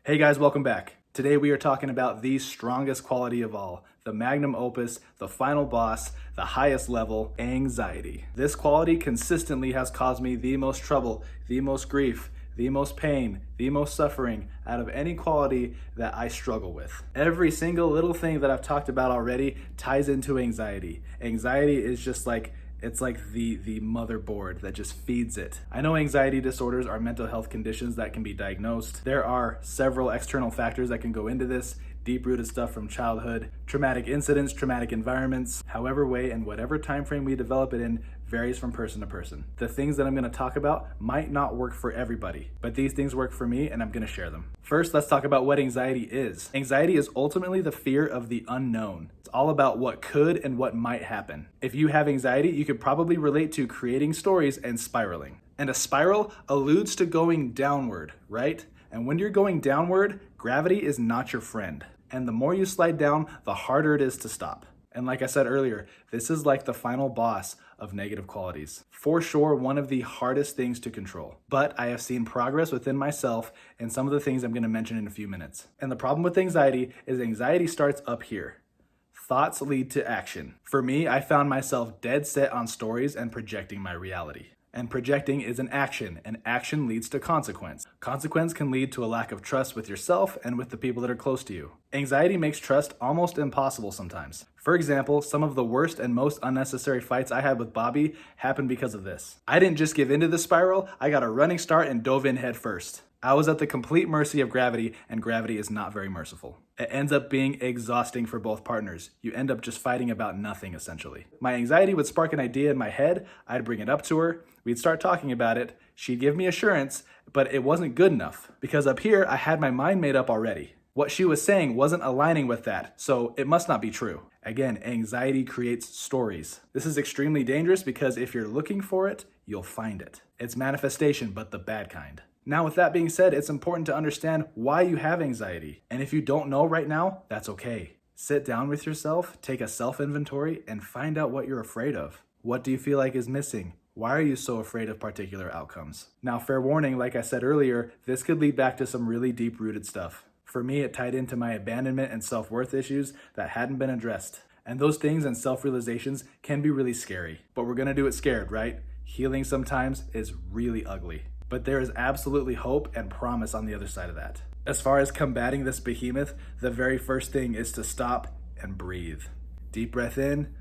Hey guys, welcome back. Today we are talking about the strongest quality of all, the magnum opus, the final boss, the highest level, anxiety. This quality consistently has caused me the most trouble, the most grief, the most pain, the most suffering out of any quality that I struggle with. Every single little thing that I've talked about already ties into anxiety. Anxiety is just like it's like the motherboard that just feeds it. I know anxiety disorders are mental health conditions that can be diagnosed. There are several external factors that can go into this, deep-rooted stuff from childhood, traumatic incidents, traumatic environments. However way and whatever time frame we develop it in varies from person to person. The things that I'm going to talk about might not work for everybody, but these things work for me and I'm going to share them. First, let's talk about what anxiety is. Anxiety is ultimately the fear of the unknown. It's all about what could and what might happen. If you have anxiety, you could probably relate to creating stories and spiraling. And a spiral alludes to going downward, right? And when you're going downward, gravity is not your friend. And the more you slide down, the harder it is to stop. And like I said earlier, this is like the final boss of negative qualities. For sure, one of the hardest things to control. But I have seen progress within myself and some of the things I'm going to mention in a few minutes. And the problem with anxiety is anxiety starts up here. Thoughts lead to action. For me, I found myself dead set on stories and projecting my reality. And projecting is an action, and action leads to consequence. Consequence can lead to a lack of trust with yourself and with the people that are close to you. Anxiety makes trust almost impossible sometimes. For example, some of the worst and most unnecessary fights I had with Bobby happened because of this. I didn't just give into the spiral, I got a running start and dove in head first. I was at the complete mercy of gravity, and gravity is not very merciful. It ends up being exhausting for both partners. You end up just fighting about nothing, essentially. My anxiety would spark an idea in my head, I'd bring it up to her, we'd start talking about it, she'd give me assurance, but it wasn't good enough, because up here, I had my mind made up already. What she was saying wasn't aligning with that, so it must not be true. Again, anxiety creates stories. This is extremely dangerous because if you're looking for it, you'll find it. It's manifestation, but the bad kind. Now, with that being said, it's important to understand why you have anxiety. And if you don't know right now, that's okay. Sit down with yourself, take a self-inventory, and find out what you're afraid of. What do you feel like is missing? Why are you so afraid of particular outcomes? Now, fair warning, like I said earlier, this could lead back to some really deep-rooted stuff. For me, it tied into my abandonment and self-worth issues that hadn't been addressed. And those things and self-realizations can be really scary. But we're gonna do it scared, right? Healing sometimes is really ugly. But there is absolutely hope and promise on the other side of that. As far as combating this behemoth, the very first thing is to stop and breathe. Deep breath in,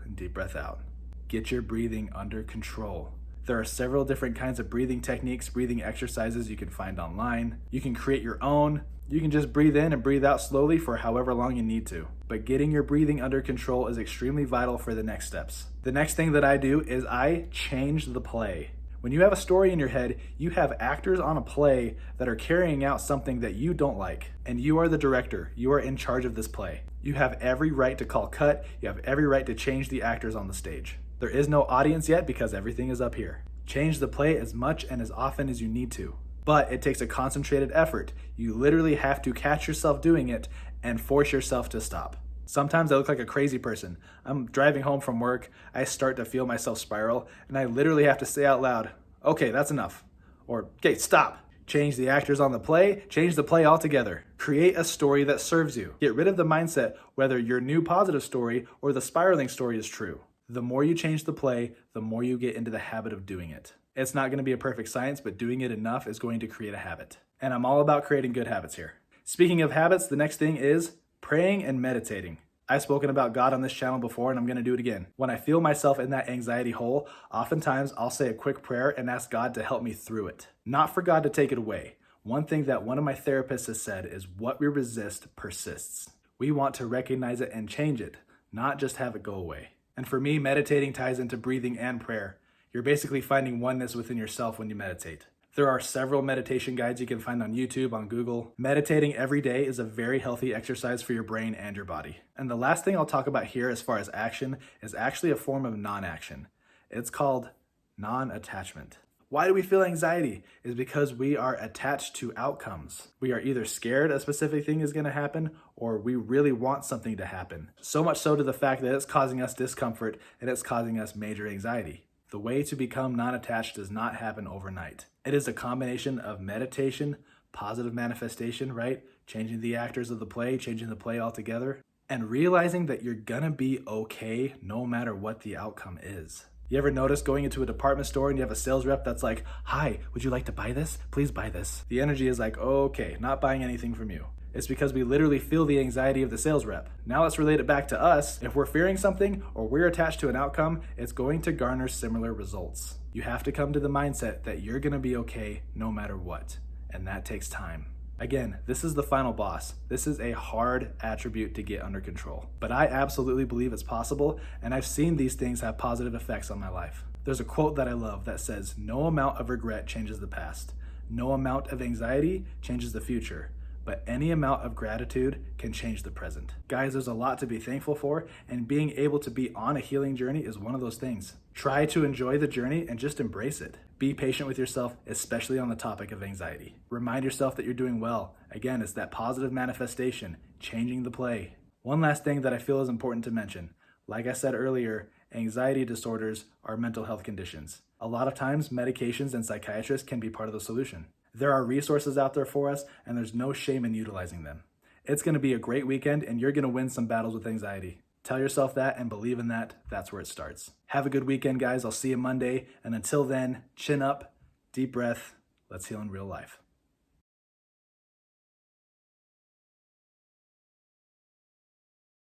and deep breath out. Get your breathing under control. There are several different kinds of breathing techniques, breathing exercises you can find online. You can create your own. You can just breathe in and breathe out slowly for however long you need to. But getting your breathing under control is extremely vital for the next steps. The next thing that I do is I change the play. When you have a story in your head, you have actors on a play that are carrying out something that you don't like. And you are the director. You are in charge of this play. You have every right to call cut. You have every right to change the actors on the stage. There is no audience yet because everything is up here. Change the play as much and as often as you need to. But it takes a concentrated effort. You literally have to catch yourself doing it and force yourself to stop. Sometimes I look like a crazy person. I'm driving home from work, I start to feel myself spiral, and I literally have to say out loud, okay, that's enough. Or, okay, stop. Change the actors on the play, change the play altogether. Create a story that serves you. Get rid of the mindset whether your new positive story or the spiraling story is true. The more you change the play, the more you get into the habit of doing it. It's not going to be a perfect science, but doing it enough is going to create a habit. And I'm all about creating good habits here. Speaking of habits, the next thing is praying and meditating. I've spoken about God on this channel before and I'm going to do it again. When I feel myself in that anxiety hole, oftentimes I'll say a quick prayer and ask God to help me through it. Not for God to take it away. One thing that one of my therapists has said is what we resist persists. We want to recognize it and change it, not just have it go away. And for me, meditating ties into breathing and prayer. You're basically finding oneness within yourself when you meditate. There are several meditation guides you can find on YouTube, on Google. Meditating every day is a very healthy exercise for your brain and your body. And the last thing I'll talk about here as far as action is actually a form of non-action. It's called non-attachment. Why do we feel anxiety? Is because we are attached to outcomes. We are either scared a specific thing is going to happen or we really want something to happen. So much so to the fact that it's causing us discomfort and it's causing us major anxiety. The way to become non-attached does not happen overnight. It is a combination of meditation, positive manifestation, right? Changing the actors of the play, changing the play altogether, and realizing that you're gonna be okay no matter what the outcome is. You ever notice going into a department store and you have a sales rep that's like, "Hi, would you like to buy this? Please buy this." The energy is like, okay, not buying anything from you. It's because we literally feel the anxiety of the sales rep. Now let's relate it back to us. If we're fearing something or we're attached to an outcome, it's going to garner similar results. You have to come to the mindset that you're gonna be okay no matter what, and that takes time. Again, this is the final boss. This is a hard attribute to get under control, but I absolutely believe it's possible, and I've seen these things have positive effects on my life. There's a quote that I love that says, "No amount of regret changes the past. No amount of anxiety changes the future. But any amount of gratitude can change the present." Guys, there's a lot to be thankful for, and being able to be on a healing journey is one of those things. Try to enjoy the journey and just embrace it. Be patient with yourself, especially on the topic of anxiety. Remind yourself that you're doing well. Again, it's that positive manifestation, changing the play. One last thing that I feel is important to mention. Like I said earlier, anxiety disorders are mental health conditions. A lot of times, medications and psychiatrists can be part of the solution. There are resources out there for us, and there's no shame in utilizing them. It's going to be a great weekend, and you're going to win some battles with anxiety. Tell yourself that and believe in that. That's where it starts. Have a good weekend, guys. I'll see you Monday. And until then, chin up, deep breath. Let's heal in real life.